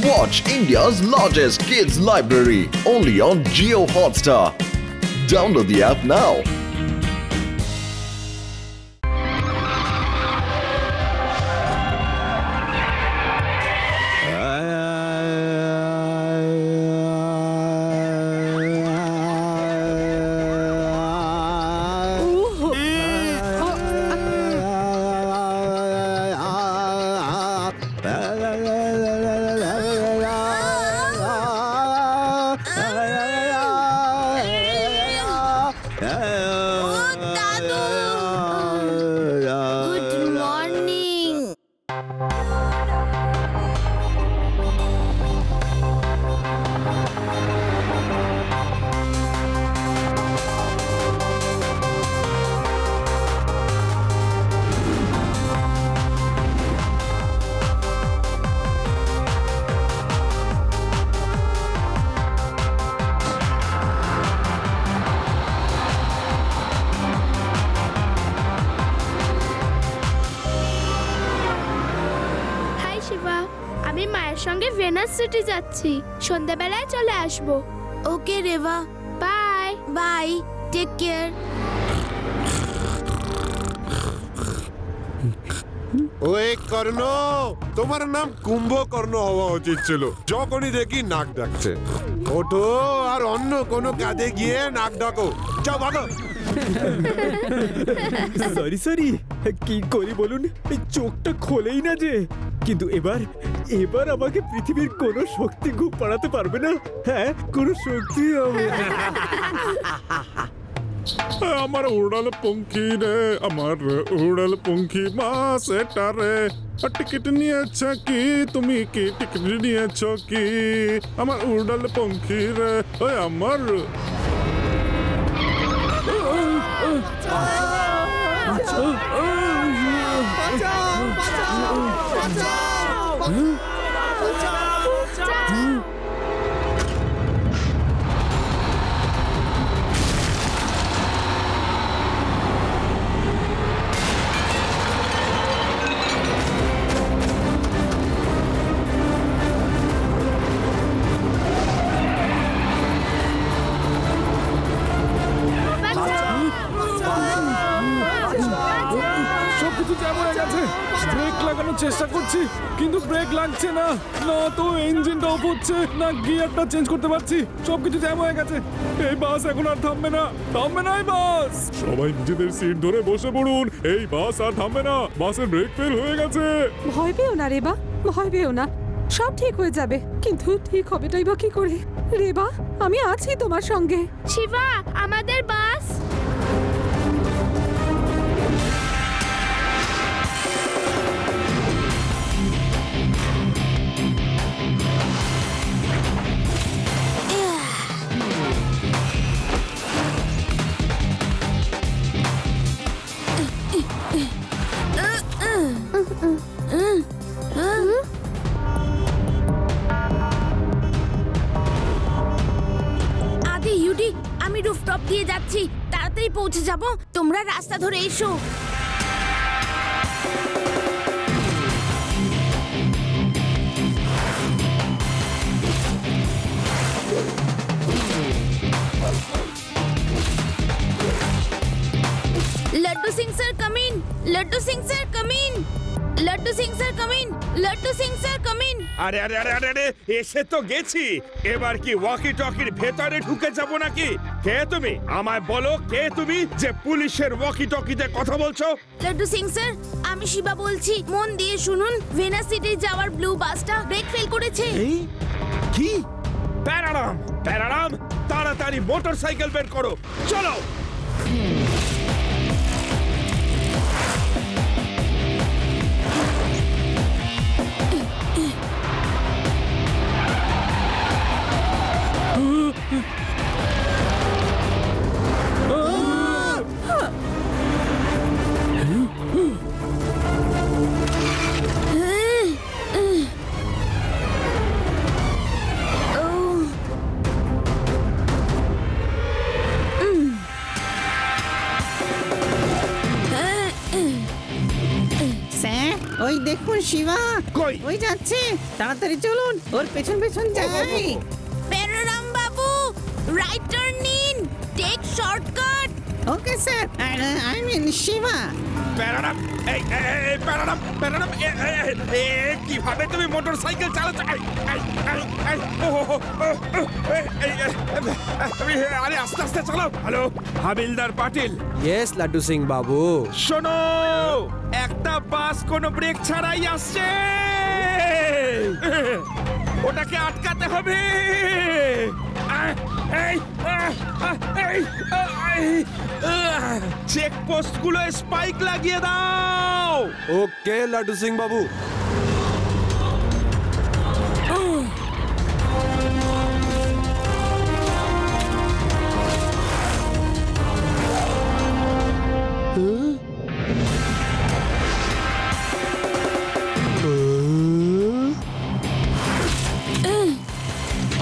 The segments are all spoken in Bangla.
Watch India's largest kids library only on Jio Hotstar. Download the app now. Good morning. Hi Shiva, আমি মায়ের সঙ্গে ভেনাস সিটি যাচ্ছি। সন্ধ্যাবেলায় চলে আসবো। Okay Reba, bye bye, take care. ওই কর্ণ, তোমার নাম কুম্ভকর্ণ হওয়া উচিত ছিল। যখনই দেখি নাক ডাকছে। ওঠো আর অন্য কোনো কাজে গিয়ে নাক ডাকো। যাও ভাগো। সরি কি করি বলুন, এই চোখটা খোলেই না যে। কিন্তু এবার আমাকে পৃথিবীর কোনো শক্তি ঘুম পাড়াতে পারবে না। হ্যাঁ, কোনো শক্তি আমার উড়াল পঙ্খী রে, আমার উড়াল পঙ্খী মাস এটা রে। টিকিট নিয়েছ কি তুমি, কি টিকিট নিয়েছ কি? আমার উড়াল পঙ্খী রে, ওই আমার সবকিছু জ্যাম হয়ে গেছে। ব্রেক লাগানোর চেষ্টা করছি কিন্তু ব্রেক লাগছে না। না তো ইঞ্জিনটা অফ হচ্ছে, না গিয়ারটা চেঞ্জ করতে পারছি। সবকিছু জ্যাম হয়ে গেছে। এই বাস এখন আর থামবে না এই বাস। সবাই নিজেদের সিট ধরে বসে পড়ুন, এই বাস আর থামবে না। বাসের ব্রেক ফেল হয়ে গেছে। ভয় পেও না রেবা, ভয় পেও না, সব ঠিক হয়ে যাবে। কিন্তু ঠিক হবেটাই বা কি করে? রেবা, আমি আছি তোমার সঙ্গে। শিবা, আমাদের বাস। আদি ইউডি, আমি রুফটপ দিয়ে যাচ্ছি। তাড়াতাড়ি পৌঁছে যাব, তোমরা রাস্তা ধরে এসো। Laddu Singh sir come in, Laddu Singh sir come in, Laddu Singh sir come in, Laddu Singh sir come in. আরে আরে আরে আরে আরে, এসে তো গেছি। এবার কি ওয়াকি টকির ভেতরে ঢুকে যাব নাকি? কে তুমি? আমায় বলো, কে তুমি যে পুলিশের ওয়াকি টকিতে কথা বলছো? লাড্ডু সিং স্যার, আমি শিবা বলছি। মন দিয়ে শুনুন, ভেনাস সিটি যাওয়ার ব্লু বাসটা ব্রেক ফেল করেছে। কি? প্যারাডাম, প্যারাডাম, তাড়াতাড়ি মোটরসাইকেল বের করো, চলো। শিবা কই? ওই যাচ্ছে, তাড়াতাড়ি চলুন, ওর পেছন পেছন যাই। বেরোরাম বাবু, রাইট টার্ন নিন, take shortcut. Okay sir, I mean Shiva. প্যারাডাম, এই প্যারাডাম, কিভাবে তুমি মোটরসাইকেল চালাচ্ছ? আরে আস্তে আস্তে চালাও। হ্যালো, হাবিলদার পাটিল। ইয়েস লাড্ডু সিং বাবু। শোনো, একটা বাস কোনো ব্রেক ছাড়াই আসছে, ওটাকে আটকাতে হবে। চেক পোস্ট গুলো স্পাইক লাগিয়ে দাও। ওকে লাড্ডু সিং বাবু।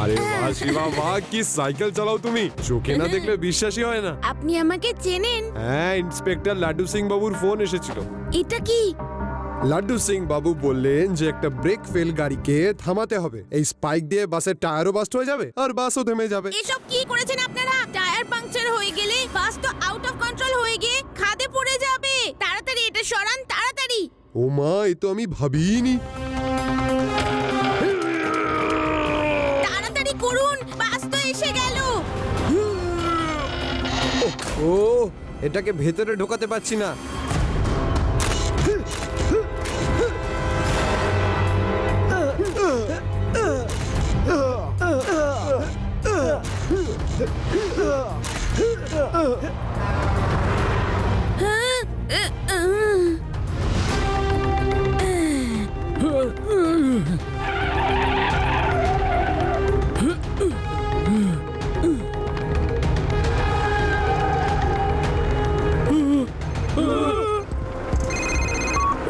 আরে বাহ শিবা বাহ, কি সাইকেল চালাও তুমি, চোখে না দেখলে বিশ্বাসই হয় না। আপনি আমাকে চেনেন? হ্যাঁ, ইন্সপেক্টর লাড্ডু সিং বাবুর ফোন এসেছিল। এটা কি? লাড্ডু সিং বাবু বললেন যে একটা ব্রেক ফেল গাড়িকে থামাতে হবে, এই স্পাইক দিয়ে বাসের টায়ারও বাস্ট হয়ে যাবে আর বাসও থেমে যাবে। এসব কি করেছেন আপনারা? টায়ার পাংচার হয়ে গেলে বাস তো আউট অফ কন্ট্রোল হয়ে গিয়ে খাদে পড়ে যাবে। তাড়াতাড়ি এটা সরান, তাড়াতাড়ি। ও মা, এ তো আমি ভাবিনি। তাড়াতাড়ি করুন, বাস তো এসে গেল। ও, এটাকে ভেতরে ঢোকাতে পারছি না।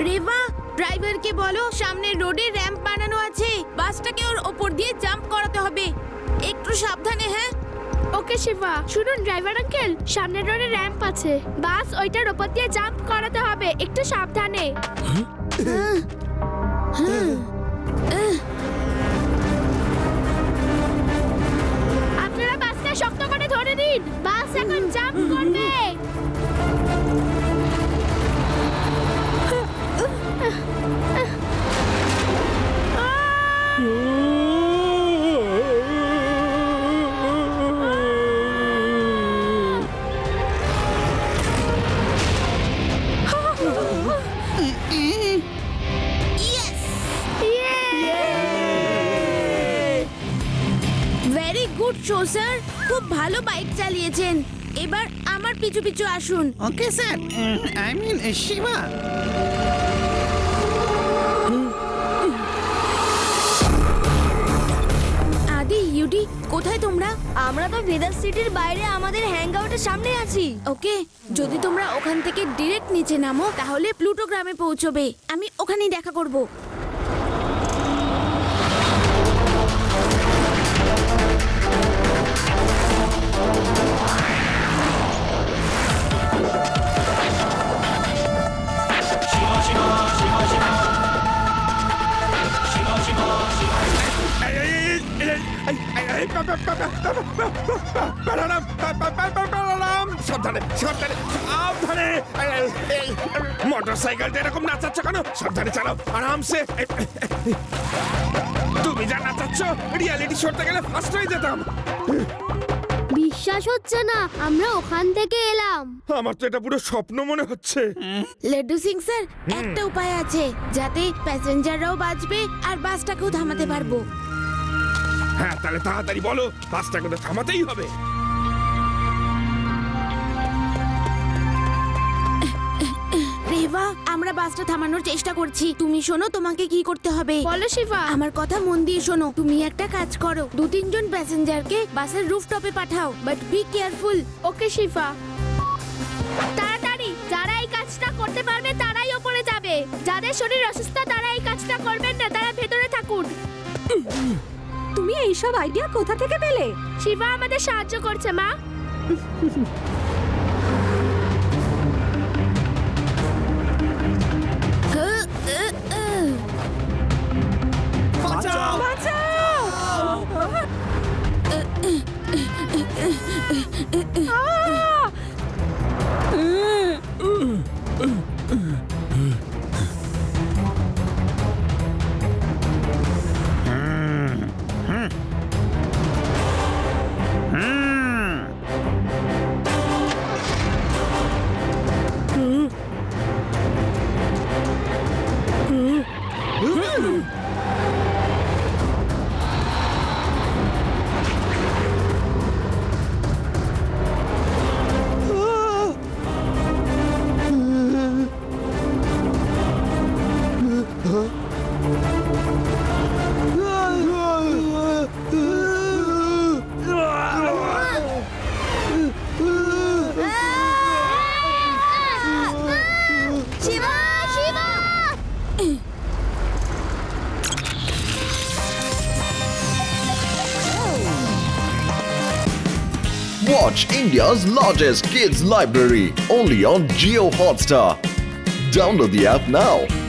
রেবা, ড্রাইভারকে বলো সামনের রোডে র‍্যাম্প বানানো আছে, বাসটাকে ওর ওপর দিয়ে জাম্প করাতে হবে। একটু সাবধানে, হ্যাঁ? ওকে শিবা। শুনুন ড্রাইভার আঙ্কেল, সামনের রোডে র‍্যাম্প আছে, বাস ওইটার ওপর দিয়ে জাম্প করাতে হবে, একটু সাবধানে। আপনারা বাসটা শক্ত করে ধরে নিন, বাস এখন জাম্প করবে। ভেরি গুড শো স্যার, খুব ভালো বাইক চালিয়েছেন। এবার আমার পিছু পিছু আসুন। Okay sir, I mean Shiva. Adi, ইউডি, কোথায় তোমরা? আমরা তো ভেদার সিটির বাইরে আমাদের হ্যাংআউটের সামনে আছি। ওকে, যদি তোমরা ওখান থেকে ডাইরেক্ট নিচে নামো তাহলে প্লুটো গ্রামে পৌঁছবে। আমি ওখানেই দেখা করব। সাবধানে সাবধানে সাবধানে। মোটরসাইকেলটা এরকম নাচাচ্ছ কেন? সাবধানে চালাও, আরামসে। তুমি যা নাচাচ্ছ, রিয়ালিটি শোতে গেলে ফার্স্ট হয়ে যেতাম। বিশ্বাস হচ্ছে না, আমরা ওখান থেকে এলাম। আমার তো এটা পুরো স্বপ্ন মনে হচ্ছে। লাড্ডু সিং স্যার, একটা উপায় আছে যাতে প্যাসেঞ্জাররাও বাঁচবে আর বাসটাকেও থামাতে পারবো। হ্যাঁ, তাহলে তাড়াতাড়ি বলো, বাসটাকে তো থামাতেই হবে। রেবা, আমরা বাসটা থামানোর চেষ্টা করছি। তুমি শোনো তোমাকে কি করতে হবে। বলো শিবা। আমার কথা মন দিয়ে শোনো। তুমি একটা কাজ করো, 2-3 জন প্যাসেঞ্জারকে বাসের রুফটপে পাঠাও, বাট বি কেয়ারফুল। ওকে শিবা। তাড়াতাড়ি, যারা এই কাজটা করতে পারবে তারাই উপরে যাবে। যাদের শরীর অসুস্থ তারা এই কাজটা করবেন না, তারা ভেতরে থাকুন। তুমি এইসব আইডিয়া কোথা থেকে পেলে? শিবা আমাদের সাহায্য করছে মা। Shiba Shiba Watch India's largest kids library only on Geo Hotstar. Download the app now.